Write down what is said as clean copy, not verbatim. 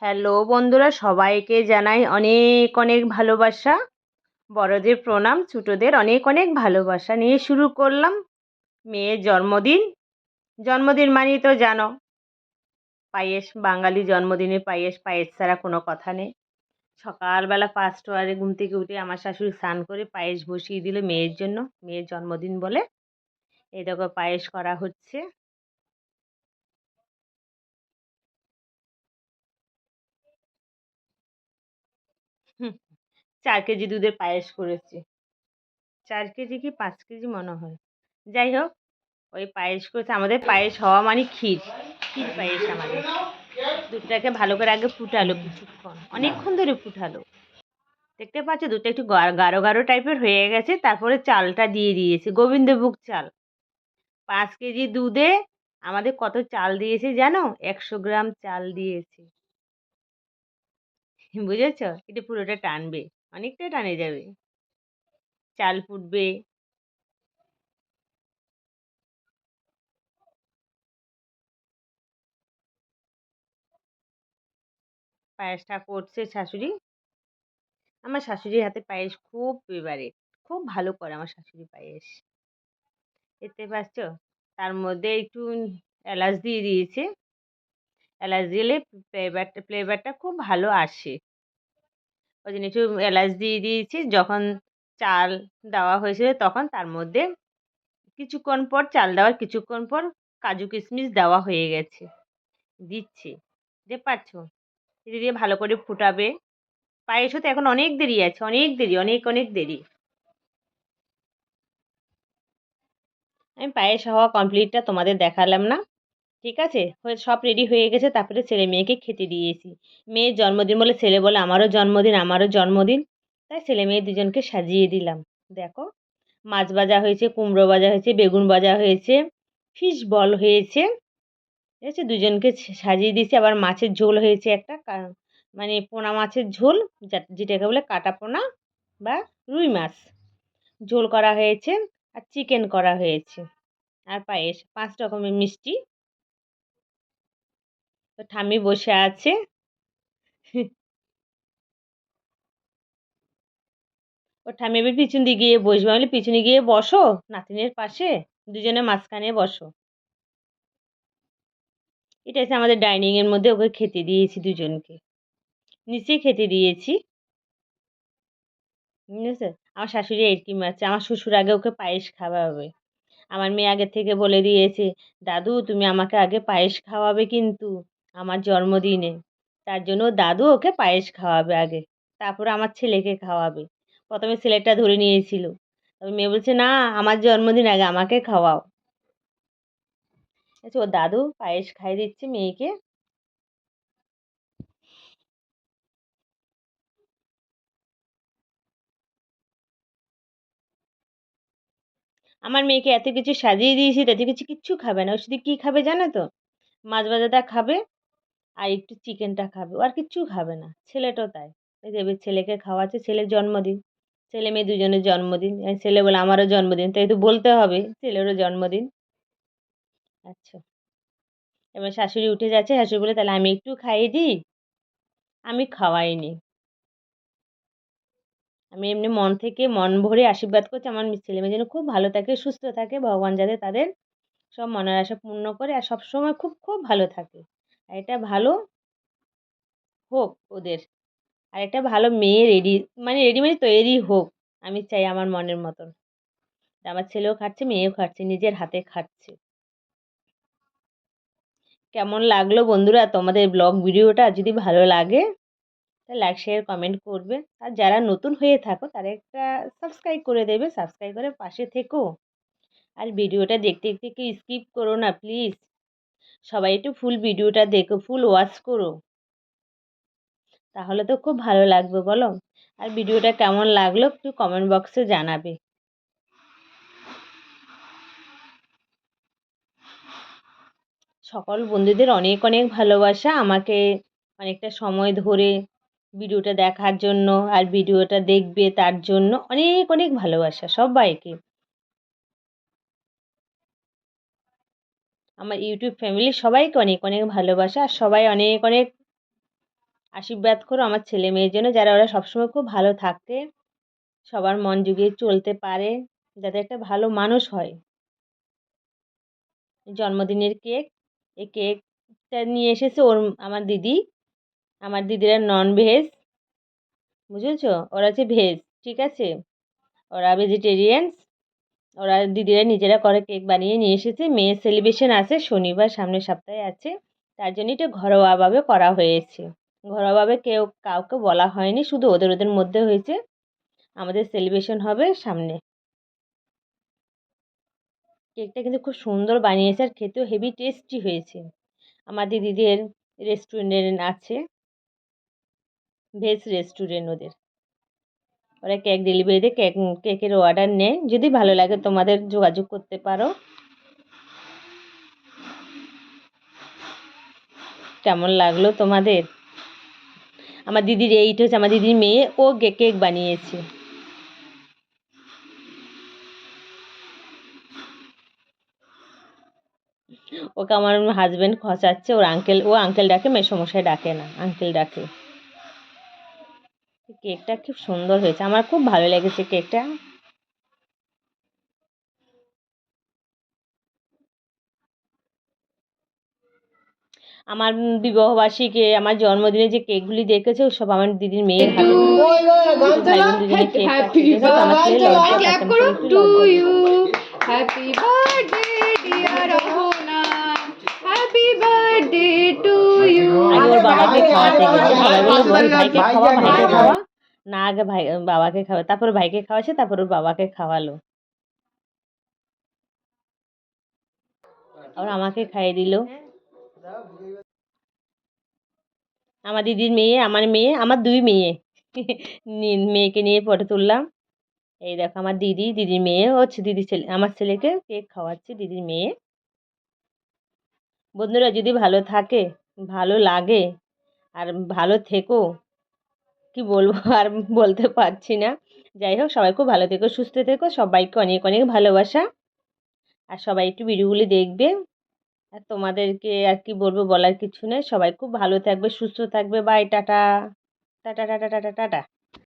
Hello বন্ধুরা, সবাইকে জানাই অনেক অনেক ভালোবাসা। বড়দের প্রণাম, ছোটদের অনেক অনেক ভালোবাসা নিয়ে শুরু করলাম মেয়ের জন্মদিন। জন্মদিন মানেই তো জানো, পায়েস। বাঙালি জন্মদিনে পায়েস, পায়েস ছাড়া কোনো কথা নেই। সকালবেলা 5টায় ঘুম থেকে উঠে আমার শাশুড়ি স্নান করে পায়েস বসিয়ে দিল মেয়ের জন্য। মেয়ের জন্মদিন বলে এই দেখো পায়েস করা হচ্ছে। 4 কেজি দুধের পায়েস করেছি। 4 কেজি কি 5 কেজি মনে হয়। যাই হোক, ওই পায়েস করেছে। আমাদের পায়েস হওয়া মানে ক্ষীর। ক্ষীর পায়েস আমাদের। দুধটাকে ভালো করে আগে ফুটালো কিছুক্ষণ, অনেকক্ষণ ধরে ফুটালো। দেখতে পাচ্ছ দুধটা একটু গাঢ় গাঢ় টাইপের হয়ে গেছে। তারপরে চালটা দিয়ে দিয়েছে, গোবিন্দভোগ চাল। 5 কেজি দুধে আমাদের কত চাল দিয়েছে জানো? 100 গ্রাম চাল দিয়েছে। বুঝেছ? এটা পুরোটা টানবে, অনেকটা টানে যাবে। চাল ফুটবে। পায়েসটা করছে শাশুড়ি। আমার শাশুড়ির হাতে পায়েস খুব ফেভারিট। খুব ভালো করে আমার শাশুড়ি পায়েস। দেখতে পাচ্ছ? তার মধ্যে একটু এলাচ দিয়ে দিয়েছে। এলাচ দিলে ফ্লেভারটা খুব ভালো আসে। ওই জন্য একটু এলাচ দিয়ে দিয়েছি। যখন চাল দেওয়া হয়েছিল তখন তার মধ্যে কিছুক্ষণ পর, চাল দেওয়ার কিছুক্ষণ পর কাজু কিশমিশ দেওয়া হয়ে গেছে। দিচ্ছি। বুঝতে পারছো? এটা দিয়ে ভালো করে ফুটাবে। পায়েস হতে এখন অনেক দেরি আছে, অনেক দেরি, অনেক অনেক দেরি। আমি পায়েস হওয়া কমপ্লিটটা তোমাদের দেখালাম না। ঠিক আছে? সব রেডি হয়ে গেছে। তারপরে ছেলে মেয়েকে খেতে দিয়েছি। মেয়ের জন্মদিন বলে ছেলে বলে আমারও জন্মদিন, আমারও জন্মদিন। তাই ছেলে মেয়ে দুজনকে সাজিয়ে দিলাম। দেখো, মাছ ভাজা হয়েছে, কুমড়ো ভাজা হয়েছে, বেগুন ভাজা হয়েছে, ফিশ বল হয়েছে। ঠিক আছে? দুজনকে সাজিয়ে দিয়েছি। আবার মাছের ঝোল হয়েছে একটা, মানে পোনা মাছের ঝোল, যেটাকে বলে কাটা পোনা বা রুই মাছ। ঝোল করা হয়েছে। আর চিকেন করা হয়েছে। আর পায়েস, 5 রকমের মিষ্টি। তো ঠাম্মি বসে আছে। ও ঠাম্মি এবার পিছন দিকে গিয়ে বসবে। আমি বলি, পিছনে গিয়ে বসো নাতিনের পাশে, দুজনে মাঝখানে বসো। এটা হচ্ছে আমাদের ডাইনিং এর মধ্যে। ওকে খেতে দিয়েছি দুজনকে, নিচে খেতে দিয়েছি। ঠিক আছে? আমার শাশুড়ি এরকম আছে, আমার শ্বশুর আগে ওকে পায়েস খাওয়াবে। আমার মেয়ে আগে থেকে বলে দিয়েছে, দাদু তুমি আমাকে আগে পায়েস খাওয়াবে কিন্তু আমার জন্মদিনে। তার জন্য দাদু ওকে পায়েস খাওয়াবে আগে, তারপরে আমার ছেলেকে খাওয়াবে। প্রথমে ছেলেটা ধরে নিয়েছিল, তবে মেয়ে বলছে না, আমার জন্মদিন আগে আমাকে খাওয়াও। আচ্ছা, ও দাদু পায়েস খাইয়ে দিচ্ছে মেয়েকে। আমার মেয়েকে এত কিছু সাজিয়ে দিয়েছি, তাতে কিছু কিচ্ছু খাবে না। ও শুধু কী খাবে জানো তো? মাছ ভাজাটা খাবে আর একটু চিকেনটা খাবে। ও আর কিচ্ছু খাবে না। ছেলেটাও তাই। এই যে এবার ছেলেকে খাওয়াচ্ছে, ছেলের জন্মদিন। ছেলে মেয়ে দুজনের জন্মদিন। ছেলে বলে আমারও জন্মদিন, তাই তো বলতে হবে ছেলেরও জন্মদিন। আচ্ছা, এবার শাশুড়ি উঠে যাচ্ছে। শাশুড়ি বলে তাহলে আমি একটু খাইয়ে দিই। আমি খাওয়াইনি। আমি এমনি মন থেকে মন ভরে আশীর্বাদ করছি আমার ছেলে মেয়ে যেন খুব ভালো থাকে, সুস্থ থাকে। ভগবান যাতে তাদের সব মনের আশা পূর্ণ করে আর সবসময় খুব খুব ভালো থাকে। আর এটা ভালো হোক ওদের। আর একটা ভালো মেয়ে রেডি, মানে রেডি মানে তৈরি হোক। আমি চাই আমার মনের মতন। আমার ছেলেও খাচ্ছে, মেয়েও খাচ্ছে, নিজের হাতে খাচ্ছে। কেমন লাগলো বন্ধুরা তোমাদের ব্লগ ভিডিওটা? যদি ভালো লাগে তাহলে লাইক শেয়ার কমেন্ট করবে। আর যারা নতুন হয়ে থাকো তারা একটা সাবস্ক্রাইব করে দেবে। সাবস্ক্রাইব করে পাশে থেকো। আর ভিডিওটা দেখতে দেখতে একটু স্কিপ করো না প্লিজ। সবাই একটু ফুল ভিডিওটা দেখো, ফুল ওয়াচ করো। তাহলে তো খুব ভালো লাগবে বলো। আর ভিডিওটা কেমন লাগলো একটু কমেন্ট বক্সে জানাবে। সকল বন্ধুদের অনেক অনেক ভালোবাসা। আমাকে অনেকটা সময় ধরে ভিডিওটা দেখার জন্য আর ভিডিওটা দেখবে তার জন্য অনেক অনেক ভালোবাসা সবাইকে। আমার ইউটিউব ফ্যামিলির সবাইকে অনেক অনেক ভালোবাসা। আর সবাই অনেক অনেক আশীর্বাদ করো আমার ছেলে মেয়ের জন্য, যারা ওরা সবসময় খুব ভালো থাকে, সবার মন জুগিয়ে চলতে পারে, যাতে একটা ভালো মানুষ হয়। জন্মদিনের কেক, এই কেকটা নিয়ে এসেছে আমার দিদি। আমার দিদিরা নন ভেজ, বুঝেছ? ওরা হচ্ছে ভেজ, ঠিক আছে? ওরা ভেজিটেরিয়ানস। ওরা দিদিরা নিজেরা করে কেক বানিয়ে নিয়ে এসেছে। মেয়ের সেলিব্রেশন আছে শনিবার, সামনের সপ্তাহে আছে, তার জন্য এটা ঘরোয়াভাবে করা হয়েছে। ঘরোয়াভাবে কেউ কাউকে বলা হয়নি, শুধু ওদের ওদের মধ্যে হয়েছে। আমাদের সেলিব্রেশন হবে সামনে। কেকটা কিন্তু খুব সুন্দর বানিয়েছে আর খেতেও হেভি টেস্টি হয়েছে। আমার দিদিদের রেস্টুরেন্ট আছে, ভেজ রেস্টুরেন্ট ওদের। ওরা কেক ডেলিভারি দিয়ে কেকের অর্ডার নেয়। যদি ভালো লাগে তোমাদের যোগাযোগ করতে পারো। কেমন লাগলো তোমাদের? আমার দিদির এইটা হচ্ছে আমার দিদির মেয়ে, ও কেক বানিয়েছে। ওকে আমার হাজবেন্ড খসাচ্ছে, ওর আঙ্কেল, ও আঙ্কেল ডাকে, মেসোমশাই ডাকে না, আঙ্কেল ডাকে। কেকটা খুব সুন্দর হয়েছে, আমার খুব ভালো লেগেছে কেকটা। আমার বিবাহবার্ষিকী, আমার জন্মদিনে যে কেকগুলি দেখেছো সব আমার দিদির মেয়ের হাতে ভাই বোন দুজনে কেক কাটছে। দেখো তো আমার ছেলে লজ্জা পাচ্ছে, আমি একটু লজ্জা। Happy birthday dear Rahna, happy birthday to you. আগে ওর বাবাকে খাওয়াতে গেছে, সবাই বললো ভাইকে খাওয়া, ভাইকে খাওয়া। না, আগে ভাই বাবাকে খাওয়া, তারপরে ভাইকে খাওয়াছে, তারপর ওর বাবাকে খাওয়ালো, আবার আমাকে খাইয়ে দিল। আমার দিদির মেয়ে, আমার মেয়ে, আমার দুই মেয়ে মেয়েকে নিয়ে ফটো তুললাম। এই দেখো আমার দিদি, দিদির মেয়ে হচ্ছে, দিদির ছেলে, আমার ছেলেকে কেক খাওয়াচ্ছে দিদির মেয়ে। বন্ধুরা যদি ভালো থাকে, ভালো লাগে, আর ভালো থেকো, কি বলবো আর বলতে পারছি না। যাই হোক, সবাই খুব ভালো থেকো, সুস্থ থেকো, সবাইকে অনেক অনেক ভালোবাসা। আর সবাই একটু ভিডিওগুলি দেখবে। আর তোমাদেরকে আর কি বলবো, বলার কিছু নেই। সবাই খুব ভালো থাকবে, সুস্থ থাকবে। Bye, tata, tata, tata, tata, tata.